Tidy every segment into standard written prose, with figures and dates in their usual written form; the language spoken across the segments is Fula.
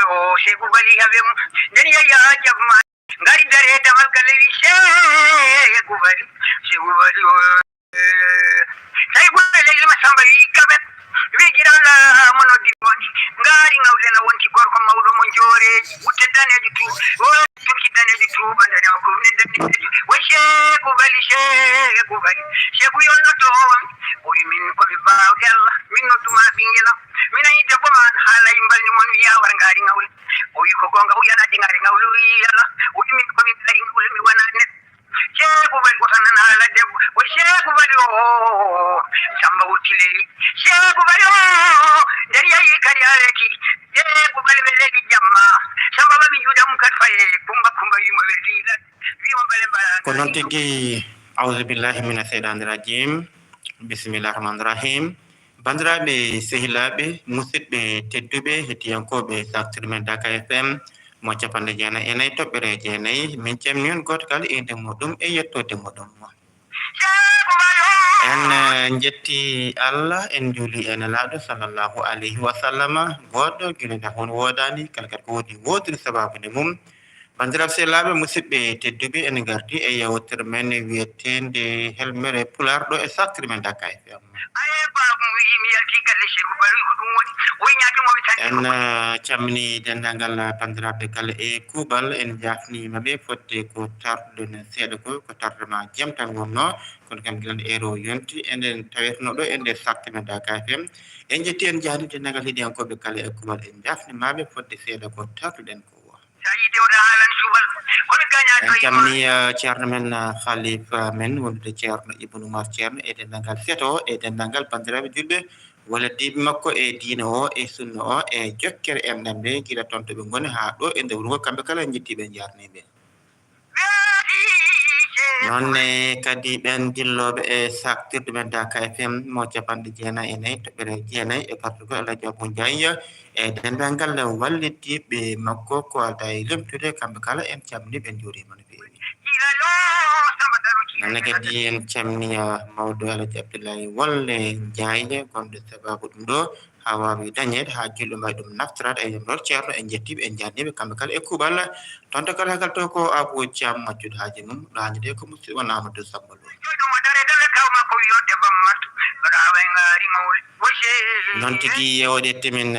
o sheku bali habem dani ya jabma ngari dare tamal kalevi sheku bali o sai gule ilma sambari kabet wigira la mono dimoni ngari ngawle na wonti gorko mawdo mon jore wutte daneji tu o turki daneji tu bandane ko ne daneji o sheku bali sheku yonno to o min ko be baaw yalla min no tuma bingela min ay debbo man halay mbalni mon wiya war ngari ngawle o yi ko gonga o yala di ngari ngawle yalla o min ko min ngari ngawle mi wana net sheku bali ko tan ala debbo o sheku bali o samba wutileli sheku bali o dari ay kari areki sheku bali be legi jamma samba ba mi judam kat faye kumba yi mo werdi la wi mo bale bala ko non tigi a'udhu billahi minash shaitanir rajim bismillahirrahmanirrahim bandiraɓe sehilaɓe musidɓe tedduɓe hettiyankoɓe saktirmen Daka FM mo capanɗe jeenayi e nayyi toɓɓere jeenayi min calmini on goto kala inde muɗum e yettode muɗum en jetti Allah en juuli e nelaɗo sallllahu alayhi wa sallama goɗɗo guilena hon wodani kala kadi ko wodiri sababude mum bandiraɓe sehilaɓe musidɓe tedduɓe en gardi e yewtere men wiyetende helmere pular ɗo e saktiri men Daka FM en cammini dendagal bandiraɓe kala e kuuɓal en jafnimaɓe fodde ko tardude no seeɗa ko tardema jaam tan wonno kono kam guilande eero yonti enen taweteno ɗo e nder saktiri men Daka FM en jetti en jaadi dendagal heeɗiyankoɓe kala e kuuɓal en jafnimaɓe fodde seeɗa ko tarduɗen ko en camni ceerno men khalifa men wondude ceerno Ibnu Umar ceerno e dendagal seto e dendagal bandiraɓe julɓe waladiɓe makko e diina o e sunna o e jokkere enɗamde guila toon to ɓe goni ha ɗo e nder wuro ngo kamɓe kala en jettiɓe en jarniɓe nonne kadi ɓen dilloɓe e saktirde men Daka FM mo capanɗe jeenayi e nayyi toɓɓere jeenayi e partugo Alaji Abou Ndiaye e dendagal wallitiɓe makko ko alda e lemtude kamɓe kala en camniɓe en juurima no feewi nonne kadi en camni mawɗo Alaji Abdoulaye Wolle Ndiaye gonɗo sababu ɗum ɗo ha wawi dañede ha julɗo mbawi ɗum naftorade e yemrol ceerno en jettiɓe en jarniɓe kamɓe kala e kuuɓal toon to kala hakal to ko Abou Thiam majjuɗo haaji mum ɗo hannde ko musidɗo won Amadou Samba Lo noon tigui yewɗe temin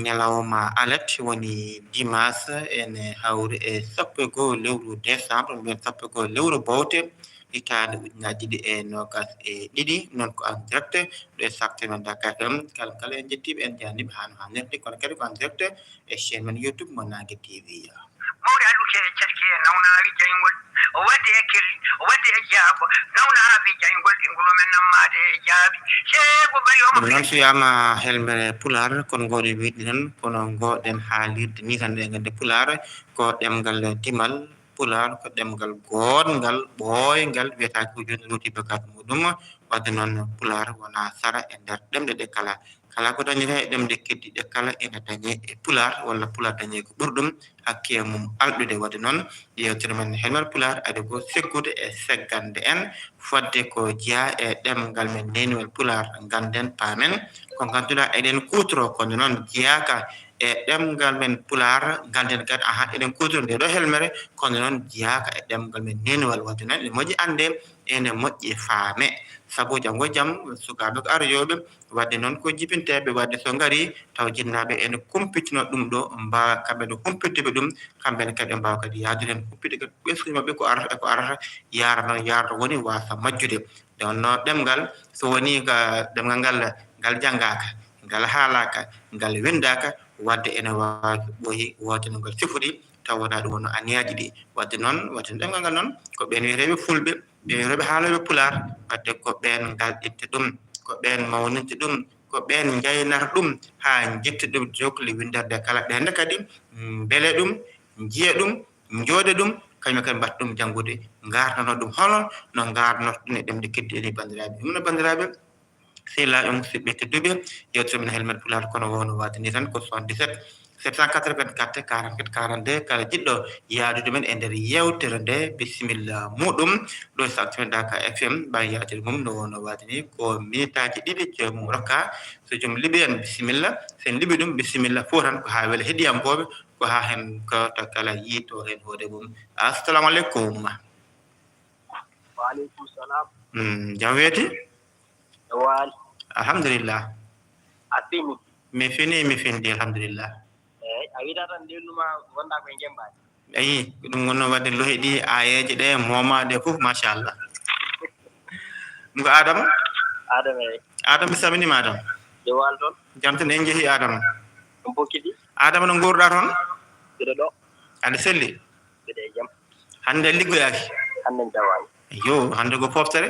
ñalawma alet woni dimanche ene hawri e 1 lewru décembre mbiyen 1 lewru bowte hitande ujunaje ɗiɗi e nogas e ɗiɗi noon ko en direct ɗo e saktiri men Daka FM kala kala en jettiɓe en jarniɓe hano hannirde kono kadi ko en direct e chaine men YouTube mo Nangue TV mawɗo aɗuke caski e nawnawi jayngol o wadde e kelli o wadde e jaabo nawnawi jayngol e nguro men nammade e jaabi ceebo bari omo ɗum noon so wiyama helmere pular kono ngoɗo wiɗi tan kono ngoɗen haalirde ni tan ɗe gande pular ko ɗemgal dimal pular ko ɗemgal goongal ɓooyngal wiyata ko joni roti bakat muɗum wadde noon pular wona sara e nder ɗemɗe ɗe kala kala ko dañete e ɗemɗe keddiɗe kala ene dañe e pular walla pular dañe ko ɓurɗum hakke mum alɗude wadde noon yewtere men helmere pular adi ko seggude e seggande en fodde ko jeeya e ɗemgal men neniwel pular ganden paamen ko ganduɗa eɗen kutoro kono noon jeeyaka e ɗemgal men pular ganden kadi eɗen kutoro nde ɗo helmere kono noon jeeyaka e ɗemgal men neniwal wadde noon ene moƴƴi ande ene moƴƴi faame sabu janggo e jaam sukaɓe ko aroyoɓe wadde noon ko jibinteɓe wadde so ngari taw jinnaɓe ene kumpitino ɗum ɗo mbawa kamɓene humpitdeɓe ɗum kamɓene kadi ɓe mbawa kadi yaadude hen humpitde kadi ɓesgumaɓe ko arata eko arata yara noon yarata woni wasa majjude nde wonno ɗemgal so woni ko ɗemgal ngal janggaka ngal haalaka ngal windaka wadde ene wawi ɓooyi wodde no ngal sifori taw wona ɗum wonno aniyaji ɗi wadde noon wadde ɗemgal ngal noon ko ɓen wiyeteɓe fulɓe ɓe wiyeteɓe haaloɓe pular wadde ko ɓen ngalɗitte ɗum ko ɓen mawninte ɗum ko ɓen jaynata ɗum ha jitta ɗum jokli winderde kala ɓenne kadi beele ɗum jiiya ɗum jooɗe ɗum kañum kadi mbatta ɗum janngude gartano ɗum hono no garnoto ɗum e ɗemde keddiɗe ni bandiraɓe ɗum no bandiraɓe sehilaɓe musidɓe tedduɓe yewtere men helmere pular kono wowno wadde ni tan ko 77 784 44 42 kala jiɗɗo yaadude men e nder yewtere nde bisimilla muɗum ɗo e Saltiminde Dakar FM ɓa yaadude mum no wono waade ni ko minitaji ɗiɗi joomum rokka so joomum liɓi en bisimilla sen liɓi ɗum bisimilla fof tan ko ha wela heɗiyankoɓe ko ha hen kawta kala yiito hen hoore mum. Assalamu aleykum. Waaleykum salam. Jam weeti? Waali. Alhamdulillah. A fini? Mi findi alhamdulillah. A wiita tan ndennuma gonɗa koye jembaade. Ayi ɗum wonno wadde loheɗi ayeje ɗe momaɗe fof machallah. Ɗum ko Adama? Adama eyi. Adama mi salminima Adama. Jowal toon. Jam tan en jeehi Adama. Ɗum bokkiɗi. Adama no gurɗa toon? Mbiɗa ɗo. Aɗa selli? Mbiɗa e jam. Hande liggoyaki? Hande en jawani. Yo hande ko foftere?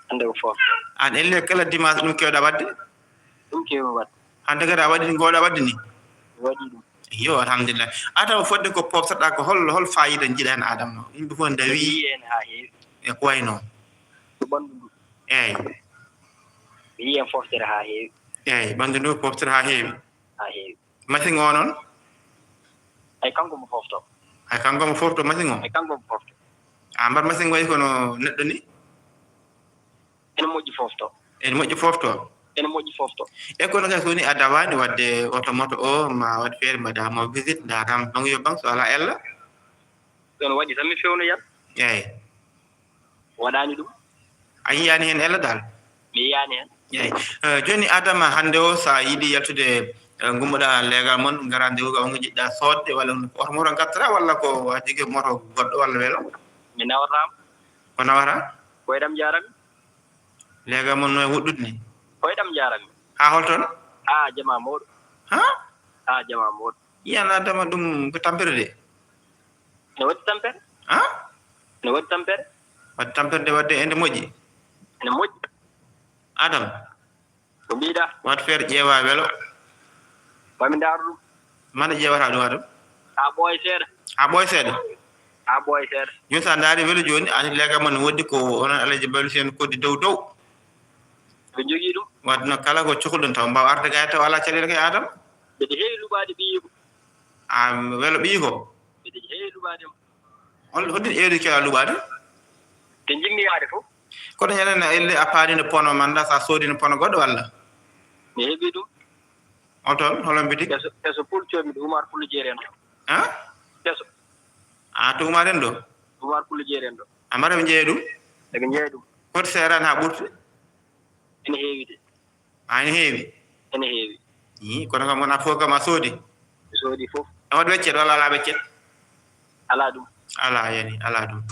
Hande ko foftere. An elle kala dimanche ɗum kewɗa wadde? Ɗum kewi wadde. Hande kadi a waɗi ɗi gowɗa wadde ni? Mi waɗi ɗum. Yo alhamdulillah. Adama fodde ko poftoɗa ko hol fayida jiiɗa hen Adama yimɓe fof nde wi hen ha heewi. e ko wayno? Ko ɓanndu ndu. Eyyi. Mi yii hen foftere ha heewi. Eyyi ɓanndu ndu poftere ha heewi. Ha heewi. Machine o noon? Ay kanko mo fofto. Hay kanko mo fofto machine o? Ay kanko mo fofto. Mbar machine wayi kono neɗɗo ni? Ene moƴƴi fofto. Ene moƴƴi fofto? Ene moƴƴi fofto. E kono kay so woni a dawani wadde automoto o ma waɗ feere mbaɗamo visite daram ɗon yo bang so ala ella? Ɗon waɗi tan mi fewno yan. Eyyi. Waɗani ɗum. A yiyani hen ella dal? Mi yiyani hen. Eyyi. Joni Adama hande o sa yiiɗi yaltude gummoɗa leegal mon gara ndewuga on jiɗɗa sodde walla oto moto gattata walla ko a jogui moto goɗɗo walla weelo? Mi nawatama. Ko nawata? Koyɗam jarami. Leegal mon no e woɗɗude ni? Koyɗam jarami. Ha holton? Ha jama mawɗo. Ha? Ha jama mawɗo. Yiyan Adama ɗum ko tampere de? Ne waɗi tampere. Ha? Ne waɗi tampere. Wadde tampere de wadde ende moƴƴi? Ene moƴƴi. Adama? Ko mbiɗa? Wat feere ƴeewa weelo? Mami ndaaru ɗum. Mande ƴeewata ɗum Adama? Ha ɓooya seeɗa. Ha ɓooya seeɗa? Ha ɓooya seeɗa. Joni sa daari weelo joni ani leegal mon woddi ko onon alaji balusi en koddi dow dow. Ɓe jogii ɗum. Wadde noon kala ko cohluɗon taw mbawa arde gay taw ala caɗele kay Adama? Mbeɗe heewi luɓaade ɓiyi ko. Weelo ɓiyi ko? Mbeɗe heewi luɓaade mo. Hoɗɗin ewri kewa luɓaade? Te jimmiyaade fof. Kono ñanden elle a paadino pono manda sa soodino pono goɗɗo walla? Mi heɓii ɗum. On toon holon mbiti? Peso pulcoomi ɗo Oumar Pullo jeeren ɗo. Han? Peso. To Oumar en ɗo? Oumar Pullo jeeren ɗo. A mbaɗa ɓe jeeya ɗum? Eɓe jeeya ɗum. Foti seerani ha ɓurti? Ene heewi de. Ene heewi? Ene heewi. Kono kam wona fof kam a soodi? Mi soodi fof. E waɗi weccet walla ala weccet? Alaa ɗum. Ala yani ala ɗum.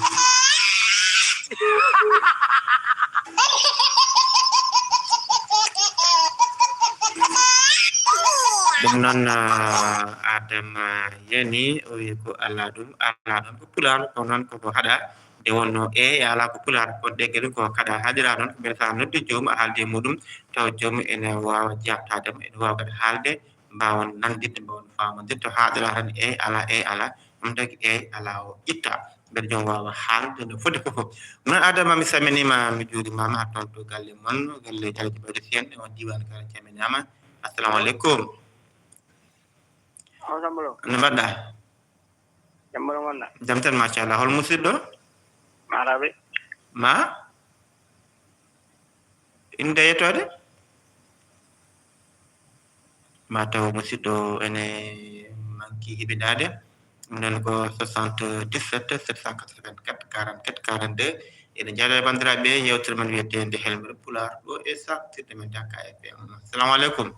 ɗum noon Adama yani o wi ko ala ɗum ko pular ko noon koko haɗa nde wonno ala ko pular ko ɗeggel ko kaɗa haadira noon mbiɗa sa noddi joomum a haalde muɗum taw joomum ene wawa jabtademo ene wawa kadi haalde mbawan nandinde mbawan famodirde to haadira tan ala ɗum tagi ala o itta mbeɗa joom wawa haalde no foti fof noon Adama mi salminima mi juurimama ha toon to galle mon galle Alaji Balusi en on diwan kala calminama assalamu aleykum. No mbaɗɗa? Jamboro wonɗa? Jam tan machallah. Hol musidɗo? Maraɓe. Ma? Inde yettode? Ma taw musidɗo ene manki heɓidade ɗum noon ko 77 784 44 42 ene jaada e bandiraɓe yewtere men wiyete nde helmere pular ɗo e saktirde men Dakar FM. Assalamu aleykum.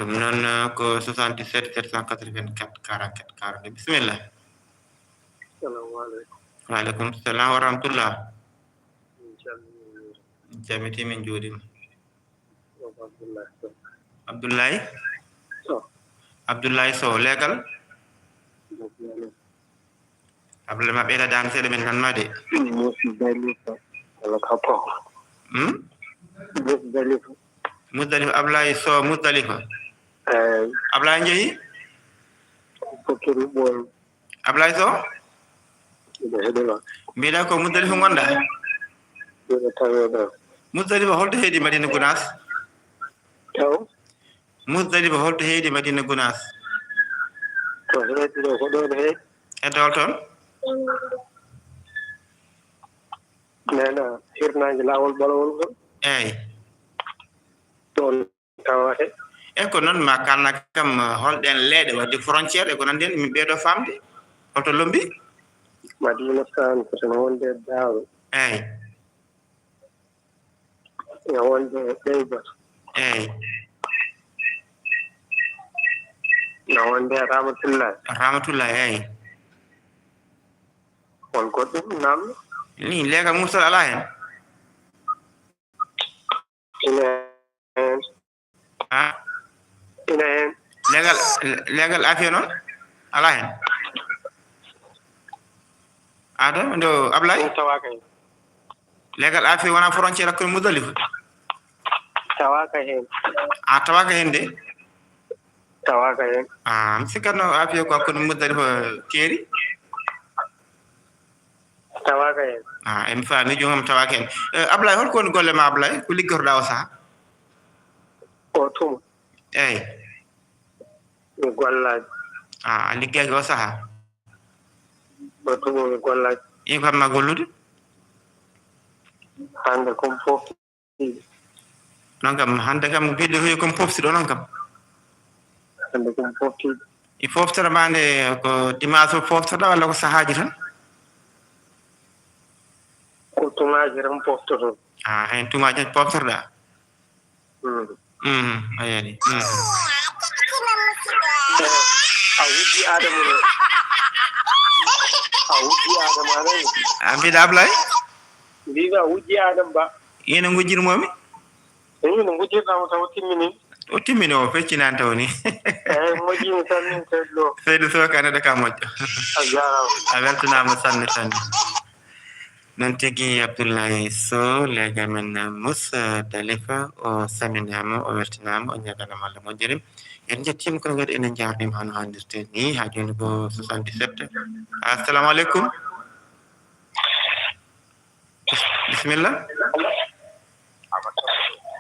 ɗum noon ko 77 784 44 42 bisimilla. Assalamu aleykum. Waaleykum salam wa rahmatullah. Jamiti min juuɗima. Abdoulaye Abdoulaye Sow legal Abdoulaye ma ɓeyda daan seeɗa min nanma de. Musdalifa Abdoulaye Sow Musdalifa. Abdoulaye jeeyi? Abdoulaye Sow? mbiɗa ko Musdalifa gonɗa? Musdalifa holto heedi Madina Gounass? Muzdalifa holto heedi Madina Gunas. to heedi ɗo ko ɗon heedi Heddol toon? nena hirnaange laawol ɓolowol ngol Eeyi. ɗon tawate E ko noon ma kalna kam holɗen leeɗe wadde frontiére e ko nanndi hen min ɓeeɗo famde holto lombi? Madina Sane ko tan wonde Daaro Eeyi. e wonde Ɓeybato Eeyi. no wonde Ramatullahi Ramatullahi eeyi. won goɗɗum namno Ni leegal Moussal alaa hen? ina hen Ah. ina hen leegal Afia noon alaa hen? Ado ndo Ablaye? ɗum tawaka hen leegal Afia wona frontiére hakkude Muzdalifa? tawaka hen Tawaka hen de? tawaka hen Mi sikatno Afia ko hakkude Muzdalifa keeri? tawaka hen Emi faami jomum tawaka hen. Ablaye holko woni golle ma Ablaye ko liggorɗa o sahaa? o tuma Eeyi. mi gollaji A liggaki o sahaa? o tuma mi gollaji Ii ko hatma gollude? hande kom fof Noon kam hannde kam biɗɗo hoyi komi poftiɗo noon kam. hande kom foftiɗo I foftara ma nde ko dimanche o poftoɗa walla ko sahaaji tan? ko tumaji tan poftoton Hen tumaji poftorɗa? Mm. A yani. a wujji adama ɗo a wujji adama anayi Mbiɗa Ablaye? mbimi a wujji adama ba Ina gujjirmomi? eyi no gujjirɗamo taw timmini O timmini o feccinani taw ni. eyyi moƴƴini tan min seeɗo ɗo Seydou Soka neɗɗo ka moƴƴo. a jarama A weltanama sanne sanne. Non tigi Abdoulaye Sow leegal men Muzdalifa o saminama o weltanama o ñaganama Allah moƴƴere. En jettima kono kadi enen jarnima hano hannirte ni ha joni ko 77. Assalamu aleykum. Bisimilla.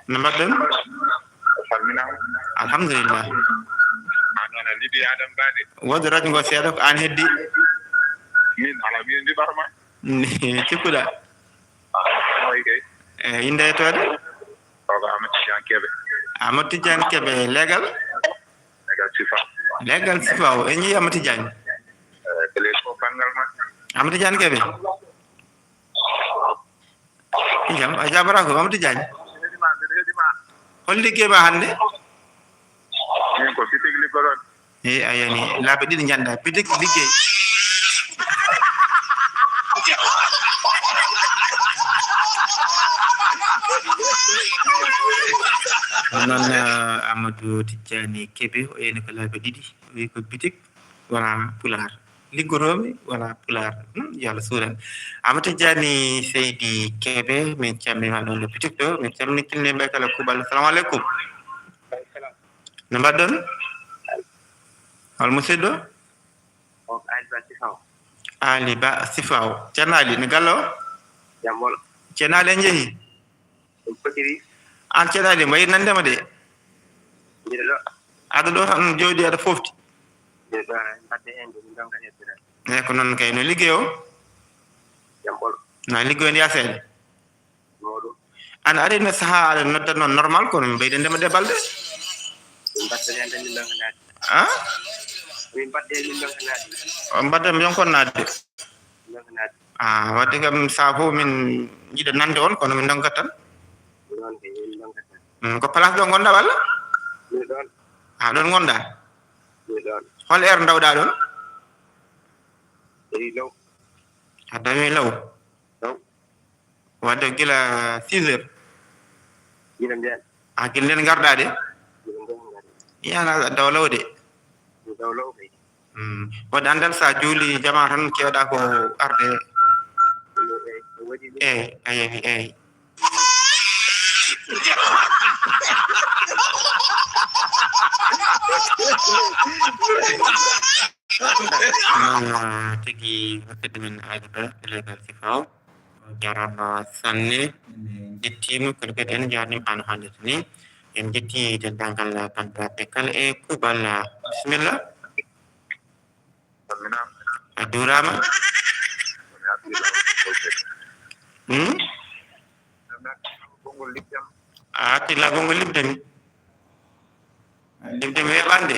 No mbaɗɗon? salminama Alhamdulillah. an a liɗi adam bade Wodde radio ngo seeɗa ko an heddi? min ala min ndiɓatoma Cikkuɗa? oy kay Inde e toode? oga Amadou Tidiane Kébé Amadou Tidiane Kébé leegal? legal sifa Leegal sifa o en yii Amadou Tidiane. télé ko banggal ma Amadou Tidiane Kébé? Jam a jabara ko Amadou Tidiane? heɗima Hol liggey ma hannde? min ko bitig liggoɗon A yani laaɓe ɗiɗi njannda bitik liggey. Noon Amadou Tidiane Kébé o yani ko laaɓe ɗiɗi o wi ko bitik wona Pulaar liggoroomi wona Pulaar yo Allah suuran. Amadou Tidiane Seydi Kébé min calminima ɗon no bitik ɗo min calmini kilneɓe kala kuuɓal. Assalamu aleykum. No mbaɗɗon? Hol musidɗo? o aliba sifaw Ali Ba Sifaw. Ceerno Ali no galle o? jammol Ceerno Ali en jehi? ɗum fotiri An Ceerno Ali mbayi nandema de? mbiɗa ɗo Aɗa ɗo tan jooɗi aɗa fofti? mbiɗa ɗo mbadde hen ɗum donga heddira Eyi ko noon kay no liggey o? jammol No liggoy ndi yaseede? mawɗum An ari no sahaa aɗa nodda noon normal kono mbayde ndema de balɗe? min mbadde hen tan min donga naati Han? min mbadde hen min donga naati O mbadde mi yonkon naatde? min donga naati Wadde kam saa fof min jiiɗa nande on kono min donkat tan? noon kay min donga tan Ko place ɗo gonɗa walla? min ɗon Ɗon gonɗa? min ɗon Hol heure ndawɗa ɗon? eri law A dawi law? law Wadde gila 6 heures? mbiɗa mbiyan Gila nden garɗa de? mbiɗa donga naati Yana daw law de? mi daw law kay Wadde andal sa juuli jama tan kewɗa ko arde o waɗi ɗum eyi. Non tigi hokkede men haajata leegal sifaw o jarama sanne jettima kono kadi en jarnima hano hannirta ni en jetti dendagal bandiraɓe kala e kuuɓal bisimilla salminama a durama mi hakkilo gongol liggam a hakkilla gongol libdemi libdemi weɓande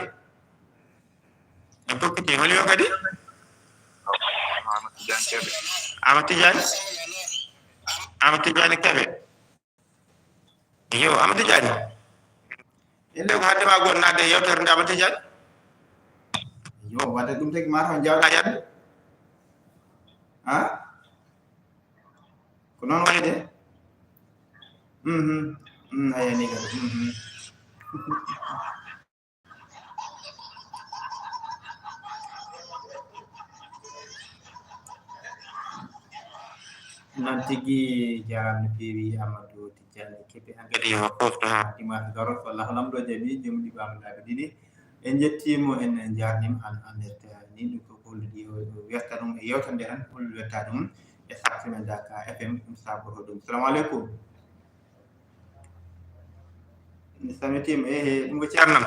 en pokkiti holi o kadi Mamadou Tidiane Kebe Amadou Tidiane Kebe yo Amadou Tidiane inde ko hadde ma gon nadde yewtere nde Amadou Tidiane yo wadde ɗum tagi mataw jawɗa yadde ha ko noon wayi de ayani kadi non tigi jaram no feewi Amadou Tidiane Kebe hankkadi yo fofto ha dimanche garoto wallah lamɗo jaɓi joom ɗiɓamlaɓe ɗiɗi en jettimo en jarnima an nerte ni ɗum ko holluɗi werta ɗum e yewtande tan hollu wetta ɗum e sakkimen Dakar FM ɗum saboto ɗum salamu aleykum mi samitima ɗum ko ceernam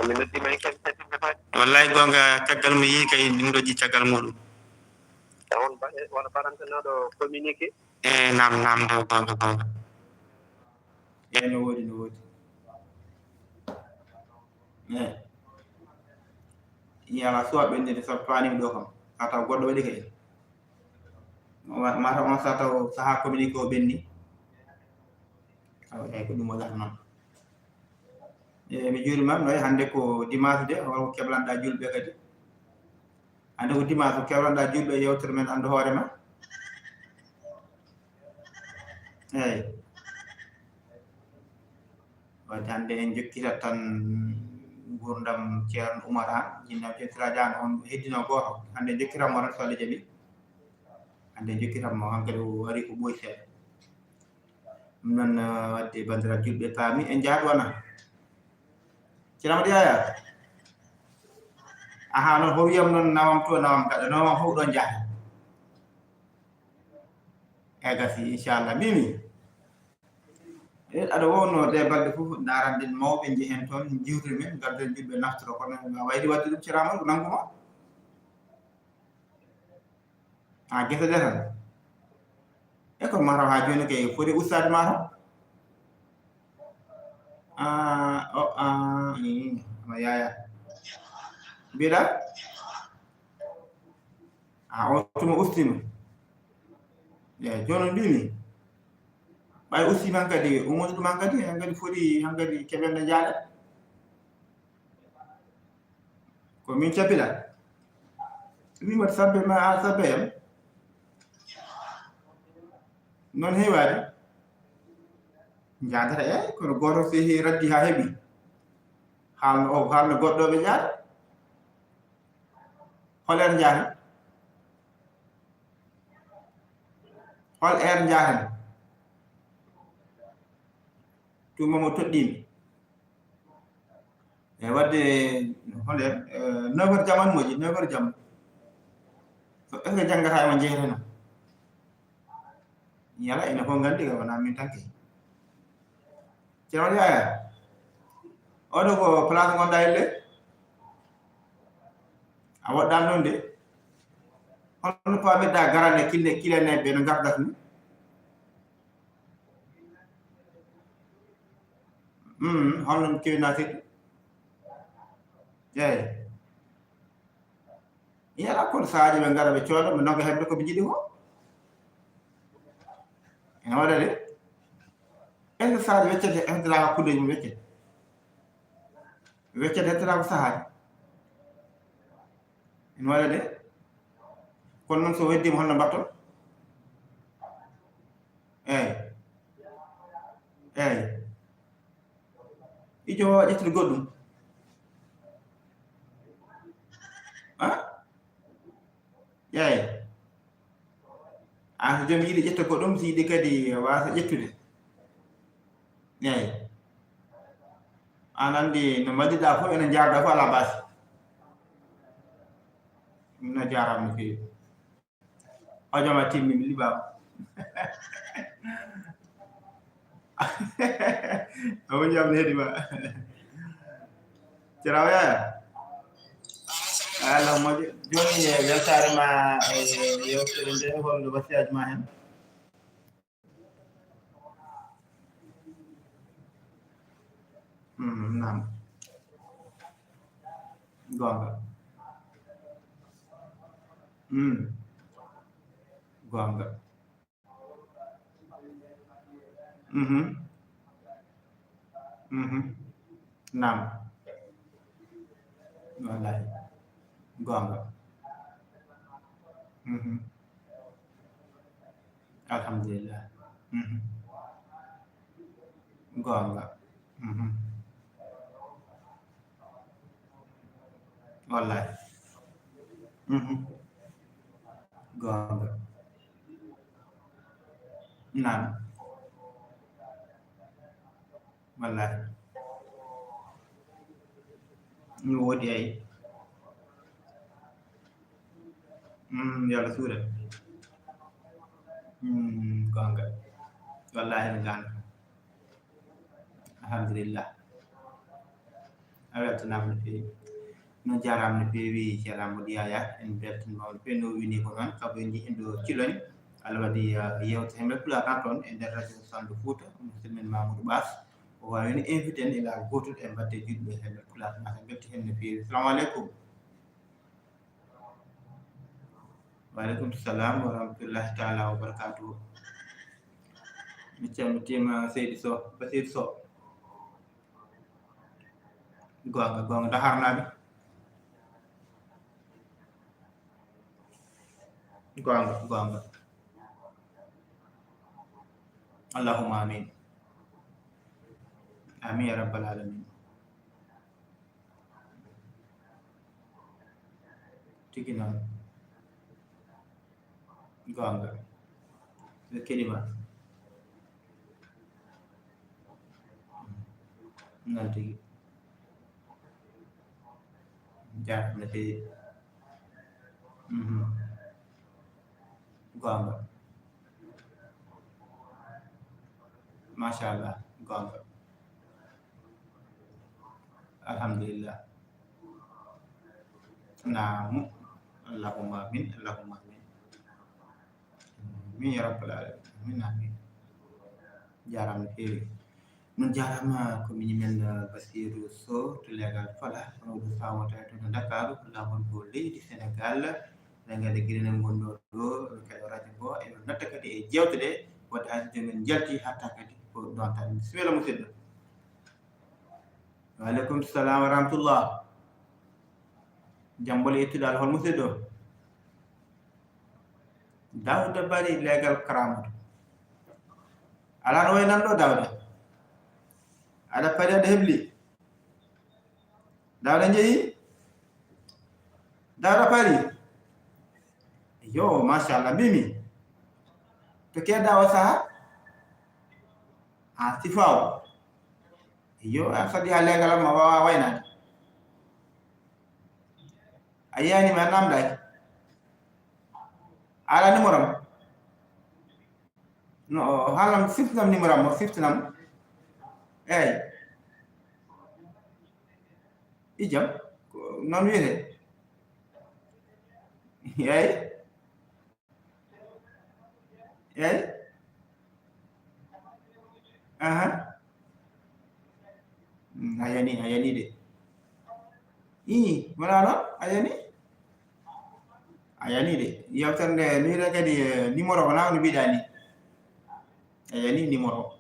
mi noddiima e kadi wallahi gonga caggal mo yii kay ɗum ɗoji caggal muɗum on wona barantanaɗo communiqué nam daw gonga no woodi yala suwa ɓendede so fanimi ɗo kam sa taw goɗɗo waɗi kay mataw on sa taw saha communiqué o ɓenni eyyi ko ɗum waɗata noon mi juurima noy hande ko dimanche de holko keɓlanɗa julɓe kadi hande ko dimanche ko keɓlanɗa julɓe yewtere men andu hoorema eyyi wadde hande en jokkitat tan gurdam ceerno Oumar An jinnam Siraji on heddino goto hande jokkiranmo tan so Allah jaaɓi hande jokkiranmo hankkadi o wari ko ɓooyi seeɗa ɗum noon wadde bandiraɓe julɓe paami en jahat wona ceerno Yaya aha noon ho wiyam noon nawam to nawam gaɗa nawam fof ɗon jahata e gasi inchallah mimi aɗa wonno de balɗe fof daranden mawɓe jehen toon jiwtiri men garden julɓe naftoro kono wayde wadde ɗum ceeramal ko nanguma ha gese de tan e kono mataw ha joni kay foti ustade mataw ma Yaya mbiɗa o tuma ustima eyyi joni mbimi ɓay ustima hankadi ummoɗo ɗum hankadi foti hankadi keɓende jaaɗe ko min cappila min waɗi sabbe ma a sabbe yam noon heewade jaadata eyyi kono goto so raddi ha heeɓi haalno goɗɗoɓe jaada holen jaahen hol jaahen tumamo toɗɗimi e wadde holen 9h jaman moƴi 9h jam so est ce que janggata ema jeeyateno yala ene fof gandi ka wona min tanke ceerno Yaya oɗo ko place gonɗa elle a woɗɗani ɗon de holno pamirɗa garande kileneɓe no gardat ni holno kewina seɗɗi eyyi yala kono sahaji ɓe gara ɓe cooda ɓe nogga heɓde koɓe jiiɗi ko ene waɗa de est ce que sahaji weccete heddata hakkudeji mum weccete heddata ko sahaji ene waɗa de kono noon so weddima holno mbatton eyyi ijo wawa ƴettude goɗɗum eyyi an so joom yiiɗi ƴetta goɗɗum so yiiɗi kadi wasa ƴettude eyyi an andi no mbaɗɗiɗa fof ene jarɗa fof ala basi ɗum no jarama no feewi hojoma timmi mi liɓama Amu jam hedi ma. Cerawya. Allah mo joni weltare ma yewtere nde holno wasiyaji ma hen. Naam. Gonga. Gonga. Naam. Wallahi. Gonga. Alhamdulillah. Gonga. Wallahi. Gonga. Naam. Wallahi. Ñu wodi ay yalla suura gonga wallahi ngan alhamdulillah aweltanama no feewi no jarama no feewi ceeramo Yaya en beltanimamo no feewi no wini ko noon saabu en jii endo Cilone Allah waɗi yewte hemɓe pulaar toon e nder radio Sandou Fouta musidɗo men Mamadou Bass o wawi no invité en ila gotuɗo e mbadde juɗɓe hemɓe pulaar mata belti hen no feewi assalamu aleykum Waalaikum salam wa rahmatullahi ta'ala wa barakatuh. Macam Seydi So, Basir So. Gonga dahar nabi. Gonga. Allahumma amin. Amin ya rabbal alamin. Tikinan. Gonga. Kelima. Nanti. Jangan nanti. Gonga. Masya Allah. Gonga. Alhamdulillah. Namu. Allahumma amin. Allahumma amin. Amin ya rabbal alamin. Amin. Jaram feewi non jarama ko min men Basirou So to legal fala no fawata to Dakar lawol go leydi Sénégal da ngade girene gondo do kala radio go e natta kadi e jewtede wadde hande men jalti hatta kadi ko don tan bismillah musidɗo wa alaikum salam wa rahmatullah jambol ettidal hol musidɗo Dawda Bari legal karamatu ala no way nan do Dawda ada pari ada hebli Dawda jeyi Dawda pari yo mashallah mimi to ke dawa sa sifaw yo afadi legal ma wa wayna ayani ma nam dai ala numéro no halam sifnam numéro mo sifnam ijam non wiete ayani de wala ayani de yawtande ni kadi numéro ko nawno bidani ayani numéro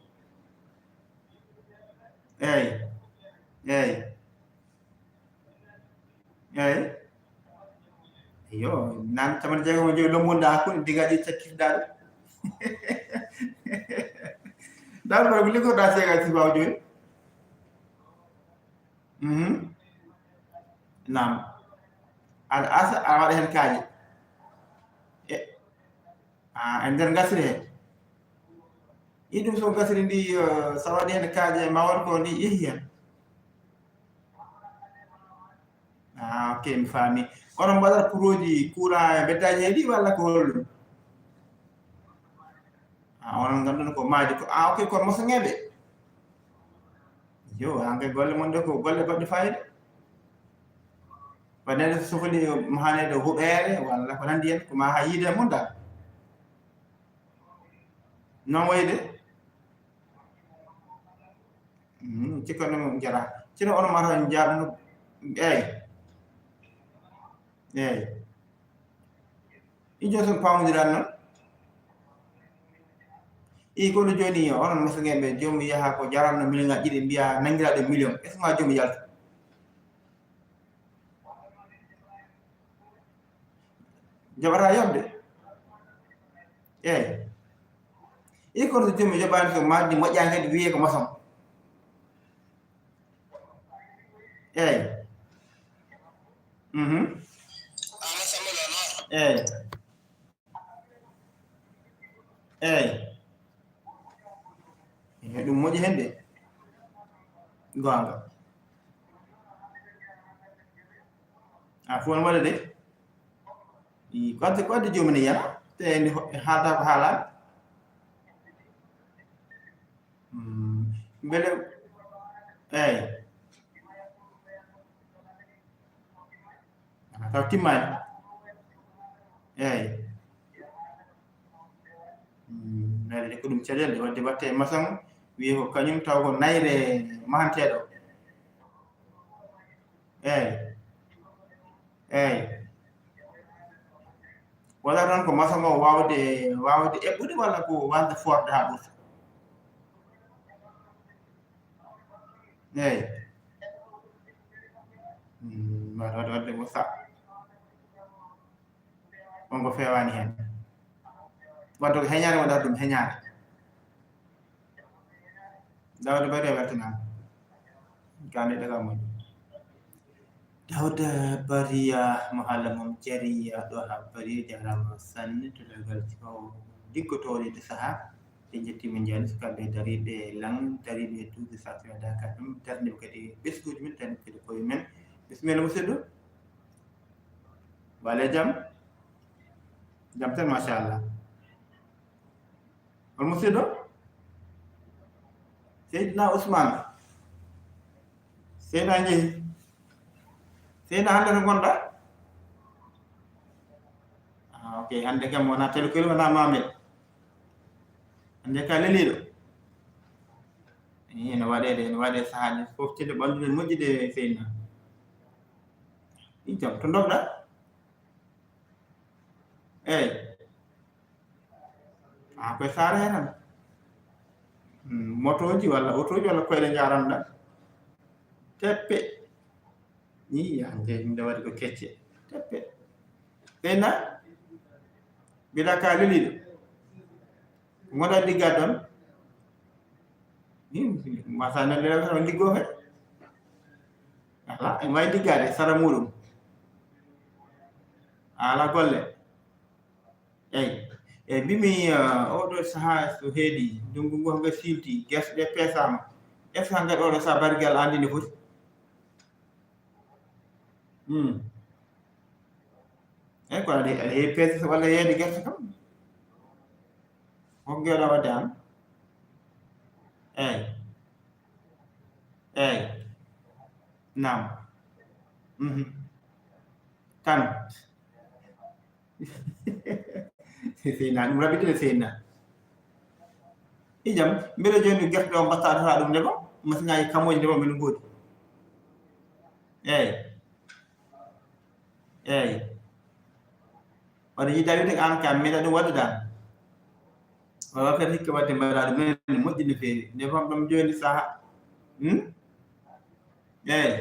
yo nan taman jego mo joy lomonda ko digaji cakkifdal dal ko ligo da sega ci baw joy nam al asa awade hen kaaji en der gasri hen idum so gasri ndi sawade hen kaaji ma won ko ndi yehi hen ok mi faami kono mbaɗata puroji courant e beddaji heeɗi walla ko hollum onon ngannduno ko maaji ko ok kono mosoŋeɓe yo anche golle mon de ko golle goɗɗe fayida wadde so fodi mahanede huɓere walla ko nandi hen ko ma ha yiide mun dal non wayde cikkanno mo jara sino ono mata jaabno eyi ijo son pamodiran noon kono joni onon masagueɓe jomum yaha ko jaranno million ngaji ɗiɗi mbiya nangiraɗo million est ce que ma jomum yalta jaɓata yobde eyi kono so jomum joɓani so majji moƴƴani kadi wiye ko maçon eyi eyi ɗum moƴƴi hen de gonga fon waɗa de ko adde jomum ne yana te haalta ko haalani beele eyi taw timmani eyi nayde ko ɗum caɗele wadde watte maçon wiye ko kañum taw ko nayre mahanteɗo eyi wala tan ko maçon o wawde eɓɓude walla ko wasde forde ha ɓurta eyi wadde ko sa on ko fewani hen wadde ko heñade waɗata ɗum heñade dawde bari a weltanama kande daga moƴƴi dawda bariya mo haala mum jariya ɗo ha bari jarama sanne to dagal o diggotoɗe de saaha ɓe jettima jani sukaɓe dariɓe lang dariɓe duuɓi satira daka ɗum darniɓe kadi ɓesguji men tan kadi koye men bisimilla musidɗo wale jaam tan machallah on musidɗo Seydina Ousmane Seydina jeehi Seydina hande to gonɗa ok hande kam wona telkol wona mamel hande ka leliɗo ene waɗe sahaji fof tinde ɓallude moƴƴude Seydina jam to dogɗa eyi koye saara he tan motoji walla autoji walla koyɗe jaranɗa teppe hande nde waɗi ko kecce teppe Seydina mbiɗa ka leliɗo goɗa digga ɗon masane lelaɓe tan liggo kadi ala ene wawi diggade sara muɗum ala golle eyi mbimi oɗo saaha so heedi ndungu ngu ngo silti guerte ɗe peesama est ce que hankkadi oɗo saaha barigal andi ndi foti eyi kono aɗa heewi peese walla yeeyde guerte kam hoko gewɗa wadde an eyi nam tan Seydina ɗum rabitide Seydina ijam mbeɗa joni guerte ɗe o mbatta tata ɗum ndeɓa machine ngaji kamoji ndeɓa mbeɗa goodi eyi waɗa yidda wide an ka meeɗa ɗum waɗuɗa wawa kadi hikka wadde mbaɗa ɗum men moƴƴi no feewi nde fam ɗum joni saaha eyi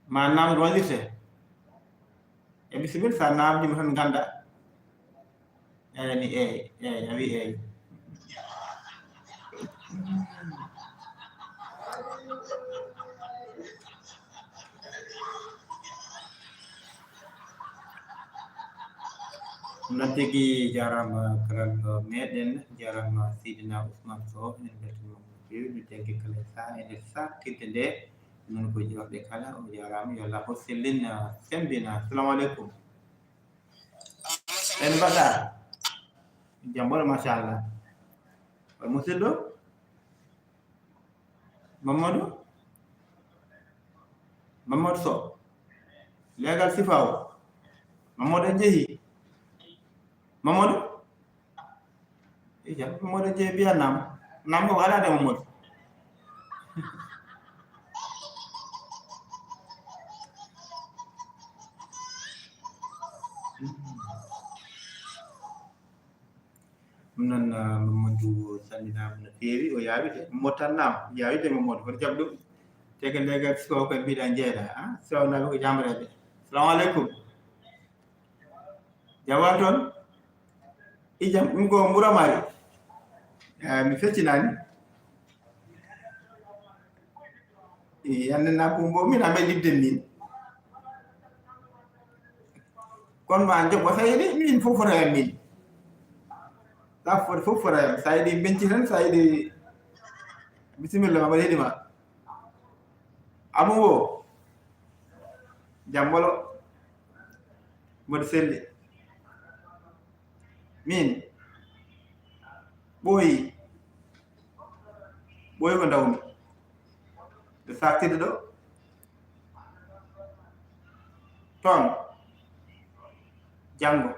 ma namdo wallirte bisimilla sa namdima tan ganda eyyi a wi eyi non tigui jarama karalɗo meɗen jarama Seydina Ousmane Sow en beltanima no fewi no janggue kala saaha e nder sattirde nde non ko jorɗe kala o jarama yo Allah hossellin sembina assalamu aleykum en mbaɗɗa jam ɓolo machallah musidɗo Mamadou Sow legal sifaw Mamadou jehi Mamadou iya Mamadou jehi biya nam ko wala de Mamadou non Mamadou salminama no feewi o yawide mottannama yawide Mamadou hoto jaɓ ɗum tege legal sifaw koye mbiɗa jeeɗa sownaɓe ko jamreɓe assalamu aleykum jawa toon ijam ɗum ko Mburamari mi feccinani yandena ko mbo min aɓe libden min kono ma joɓo sayidi min fof fotoyam min fof fotoyam sa yiɗi benci tan sa yiɗi bisimilla ma mbaɗa heɗima Abou jambolo mboɗo selli min ɓooyi ko dawmi ɓe saktide ɗo toon janngo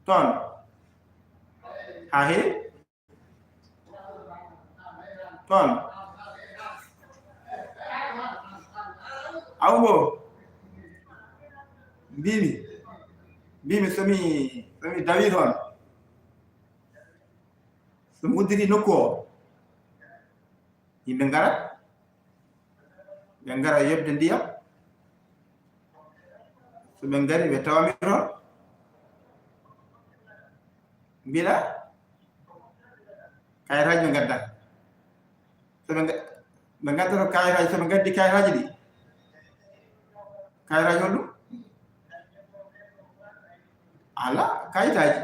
toon ha heewi toon Abou mbimi somi dawi toon somi udditi nokku o yimɓe ngarat ɓe ngara yebde ndiyam so ɓe ngari ɓe tawami toon mbiɗa kayitaji ɓe gadda ɓe gaddata kayitaji soɓe gaddi kayitaji ɗi kayitaji holɗum ala kayitaji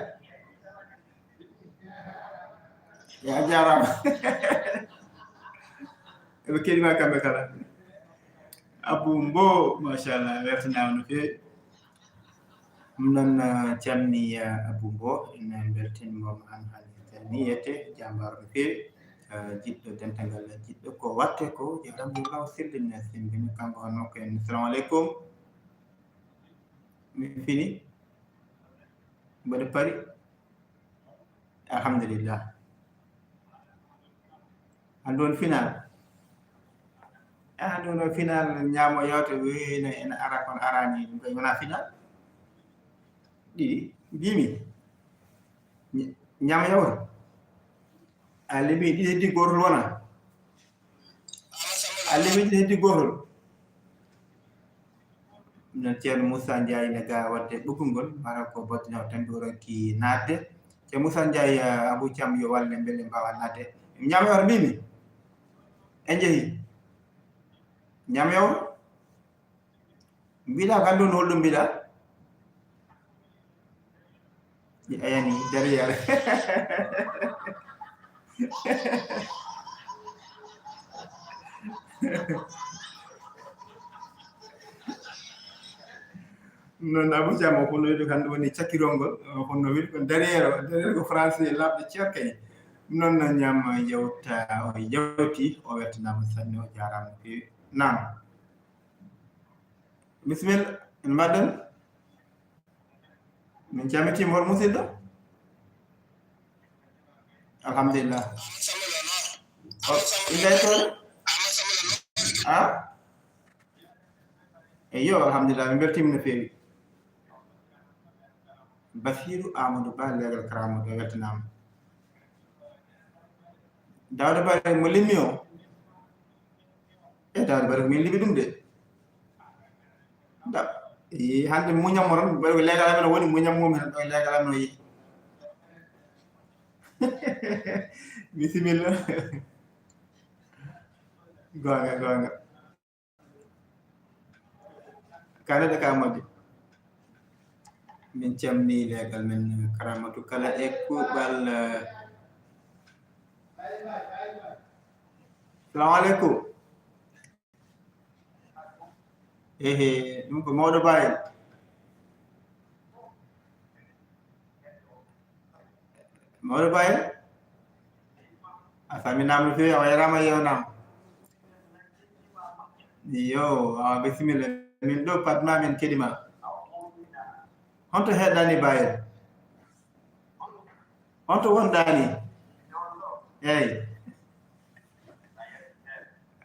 ya jarama eɓe keɗima kamɓe kala Abou mbo machallah wertanama no fewi ɗum noon camni Abou mbo ene beltinimomo an hannde ni yette jambaro no fewi jiɗɗo dental jiɗɗo ko watte ko alhamdulillah sildine simbini kanko honno ko en assalamu aleykum mi fini mbaɗa pari alhamdulillah hande won final hande won final ñaamo yewte wino ene ara kono arani ɗum koye wona final ɗiɗi mbimi ñaamo yewte a limi ɗiɗi heddi gotol wona a limi ɗiɗi heddi gotol non ceerno Moussa Ndiaye ne ga wadde ɓoggol mara ko bottino tan ɗo ronki nadde ceerno Moussa Ndiaye Abou Thiam yo walle beele mbawa nadde ñaamo yewte mbimi en jeehi ñaamo yewte mbiɗa ko anndun holɗum mbiɗa ayani derriére non Abou Thiam o fonno wiide ko hannde woni cakkirolngol o fonno wiide ko derriére ko français labɗe cerkene ɗum noon ñaam yewta o yewti o wettanama sanne o jarama no fewi nam bisimilla en mbaɗɗon min camitima hol musidɗo alhamdulillah indaytore eyo alhamdulillah min beltima no fewi Basirou Amadou Ba legal karamoto o wettanama Dawda Bare mo limmi o Dawda Bare ko min liɓi ɗum de hande muñammo tan ɓaɗa ko legal amen o woni muñammomi tan ɗo legal amen o yeehi bisimilla gonga kalade ka modde min camni legal men Karamatou kala e kuuɓal salamu aleykum ehe ɗum ko mawɗo Bayel asami nam fe o yarama yo nam yo bismillah min do patma min kedima honto heddani bayel honto wondani eyi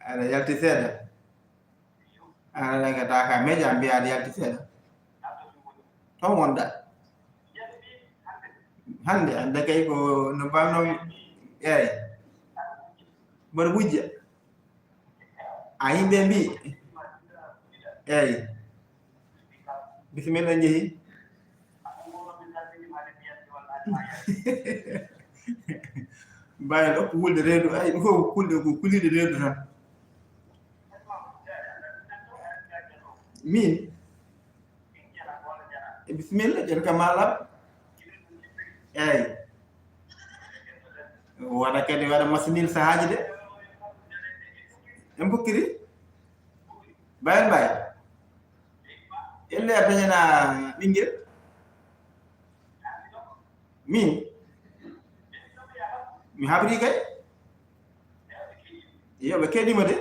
aɗa yalti seeɗa aɗa daga Dakar meja mbiya aɗa yalti seeɗa ton wonɗa hande ande kay ko no mbawno eyi mboɗo wujja a yimɓe mbi eyi bisimilla jeehi mbayel oppo wulde reedu ay ɗum fof kulde ko kuliɗe reedu tan min bisimilla ƴen kam malam eyi waɗa kadi waɗa masinil sahaji de en bokkiri bayel mbay elle a dañana ɓinguel min mi habri kay yo ɓe keɗima de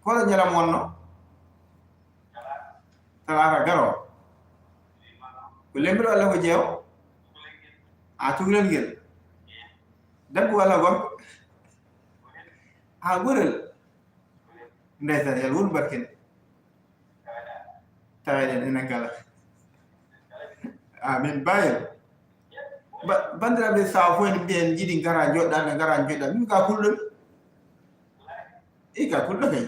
koɗo ñalam wonno talata garo ko lembiro Allah ko jeew a tuglel ngel debbo walla gorko ha gurel ndeysan yal won barkene taweɗen enen kala amin bayel bandiraɓe sawa fof ene mbiyen jiiɗi gara joɗɗa ɓe gara joɗɗa min ka kulɗomi ka kulɗo kay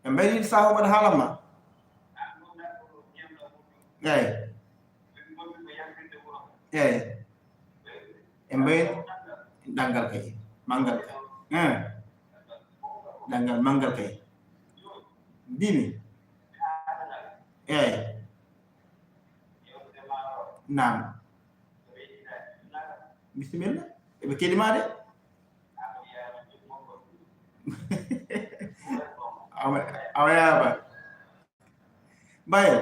ɓe mbayri sawa waɗa haalanma eyi eyi e mbayi ɗangal kay mangal kay ɗangal mangal kay mbimi eyi nam bisimilla eɓe keɗima de awa yaaba bayel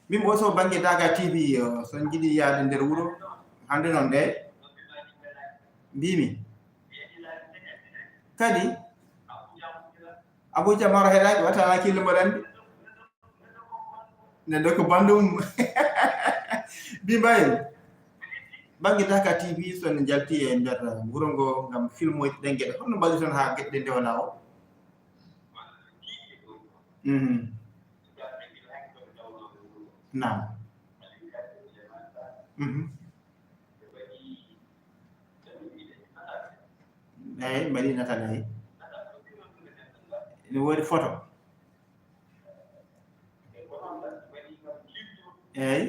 min bo so banggue Dakar TV son jiiɗi yaade nder wuuro hande noon de mbimi kadi Abuja maro heɗaki watta hakkille mboɗo andi nde ko bandum mbi mbayel banggue Dakar TV son jalti e nder wuuro ngo gam film oji ɗen gueɗe holno mbaɗi toon ha gueɗe ɗe ndewna o nam eyi mbaɗi natan eyi ne woodi photo eyi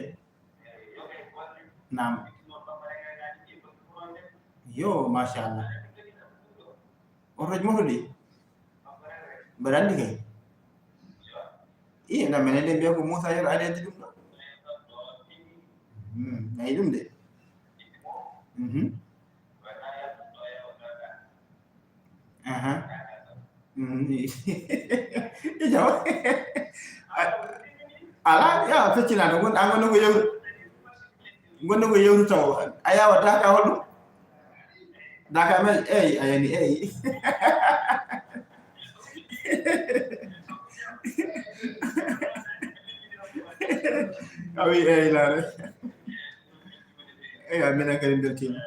nam yo machallah otoji moto ɗi mbaɗa andi kay ndam menen de mbiya ko Moussa Yero aɗa andi ɗum ɗo nayi ɗum de jaw ala ya feccinaɗo gon an gonno ko yewru taw a yawa Dakar holɗum Dakar mel eyi ayani eyi awi eyi laare eyi minen kadi beltima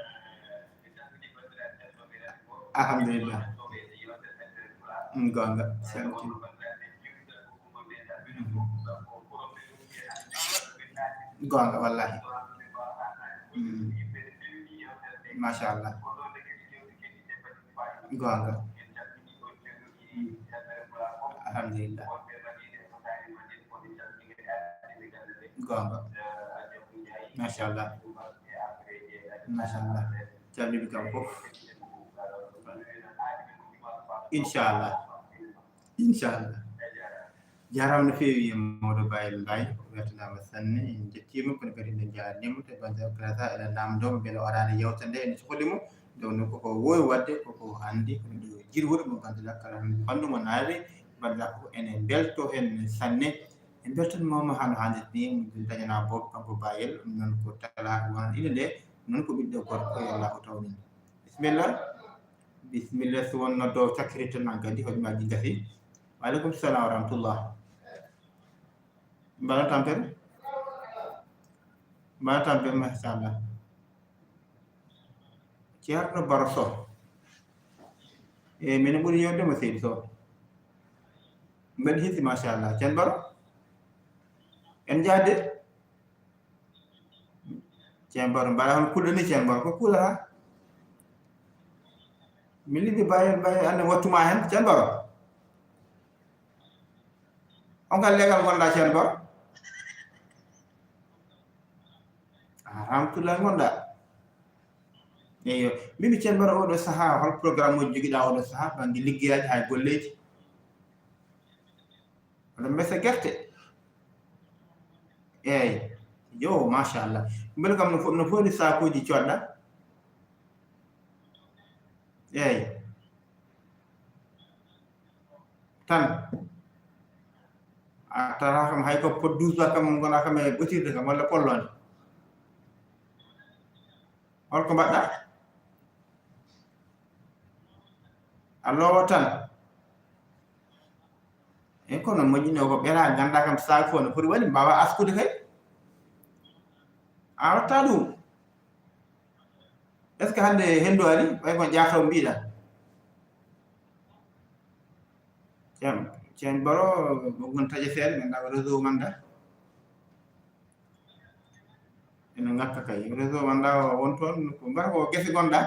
alhamdulillah gonga saltima gonga wallahi machallah gonga alhamdulillah gonga machallah calmiɓe kam fof inchallah jaram no feewi Mamadou Bayel Mbaye weltanama sanne en jettima kono kadi en jaarnima to banggue grâce eɗen namdoma beele o arani yewtere nde en cohlimo donc koko wowi wadde koko handi kono ɗo jirwuɗo mo ganduɗa kala fannumo naari bandira ko enen belto hen sanne en beltanimama hano hannirta ni dañana bob kanko Bayel ɗum noon ko talaka won ine nde non ko ɓiɗɗo gorko yo Allah o tawnin bismillah so wonno dow cakkiri tan nan kadi hojumaji gasi waaleykum salam wa rahmatullah mbaɗa tampere machallah ceerno Baro Sow minen ɓuri yewdema seydi Sow mbeɗa hisi machallah ceerno Baro en jaade ceerno Baro mbaɗa hon kuɗɗani ceerno Baro ko kuulata mi liɓi baye ande wattuma hen ceerno Baro on kal legal gonɗa ceerno Baro rahmatullah gonɗa eyo mimi ceerno Baro oɗo saaha hol programme uji joguiɗa oɗo saaha banggue liggueyaji hay golleji oɗo mbesa guerte eyyi yo machallah beele kam no foti sakuji coɗɗa eyyi tan a tara kam hay ko pot 12 kam gona kam e ɓotirde kam walla pollode holko mbaɗɗa a lowo tan e kono moƴƴino ko ɓera ganda kam sac fo no foti waɗi mbawa askude kay a watta ɗum est ce que hande hendu ari way ko jataw mbiɗa ceerno Baro gon taƴa feere mi anda ko réseau manda ene ngakka kay réseau manda won toon ko mbara ko gese gonɗa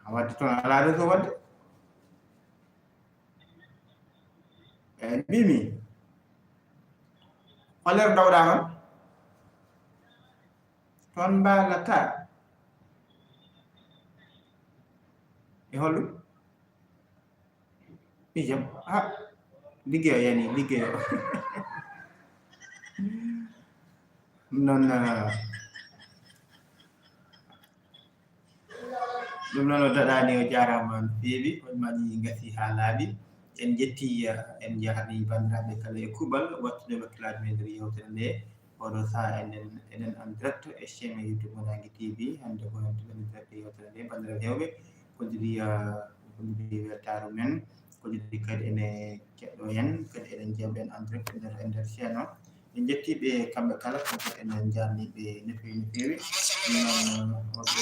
a wadde toon ala réseau wadde eyyi mbimi hollere dawɗa toon toon mbaalata e hollum ijam liggeyo yani liggeyo non ɗum noon o daɗani o jarama no feewi hoɗumaji gasi ha laaɓi en jetti en jahani bandiraɓe kala e kuuɓal wattude wakkilade men nder yewtere nde oɗo saaha enen en direct e chaine YouTube Monague TV hande ko en direct yewtere nde bandiraɓe hewɓe kodiri weltare men kodiri kadi ene keɗɗo en kadi eɗen jeeɓa en direct e nder chaine o en jettiɓe kamɓe kala kadi enen jarniɓe no feewi noon oɗo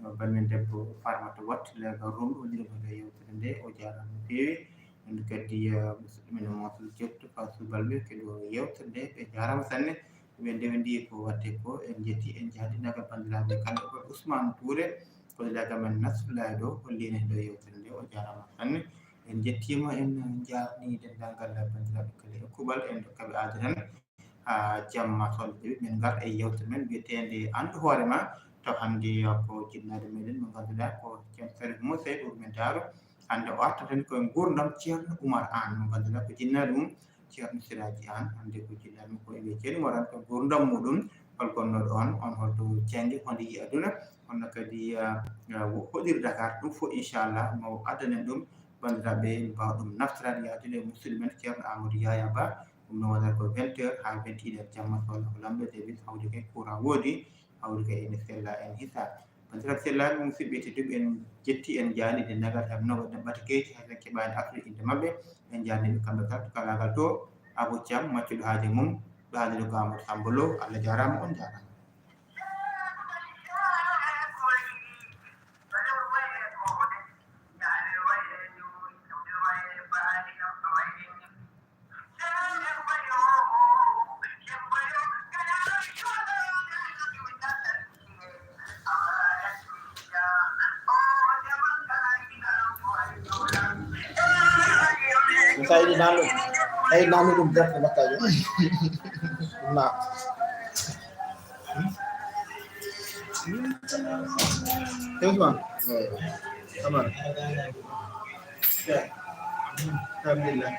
ko banmin debbo Farmata Wat legal rum wondirimo nde yewtere nde o jarama no feewi en kadi musidɗo men Moussa Diopto Fatou Balɓe kadi o yewtere nde ɓe jarama sanne ɓe ndewendi ko watte ko en jetti en jaadinaga bandiraɓe kala ko Ousmane Touré ko legal men Nasrullahi ɗo hollini ɗo yewtere nde o jarama sanne en jettima en jarni dendagal bandiraɓe kala e kuuɓal en dokkaɓe aade tan ha jamma solde dewi min gar e yewtere men wiyetede andu hoorema taw hande ko jinnade meɗen mo ganduɗa ko ceerno Salif Moussa ɗo men Daaro hande o artatan koye gurdam ceerno Oumar Anne mo ganduɗa ko jinnaɗe mum ceerno Siraji Anne hande ko jinnaɗe mum ko wiye ceerno Oumar Anne ko gurdam muɗum hol gonnoɗo on holto janggue honde yi aduna honno kadi hoɗiri Dakar ɗum fof inchallah mo addanen ɗum bandiraɓe mbawa ɗum naftorade yadude musidɗo men ceerno Amadou Yaya Ba ɗum no waɗata ko 20 heures ha 21 heures jamma so Allah ko lamɗo dewi hawde kay courant woodi hawde kay ene sella en hisab bandiraɓe sellaɓe musidɓe tedduɓe en jetti en jaani de nagal hebnoɓe ɗemɓata keyti hayso keɓani artude inde mabɓe en jaaniɓe kamɓe kala to kalagal to Abou Thiam maccuɗo haaji mum ɗo haalide ko Amadou Samba Lo Allah jarama on jarama Saya nanu ɗum defte battajo na Usman aman alhamdulillah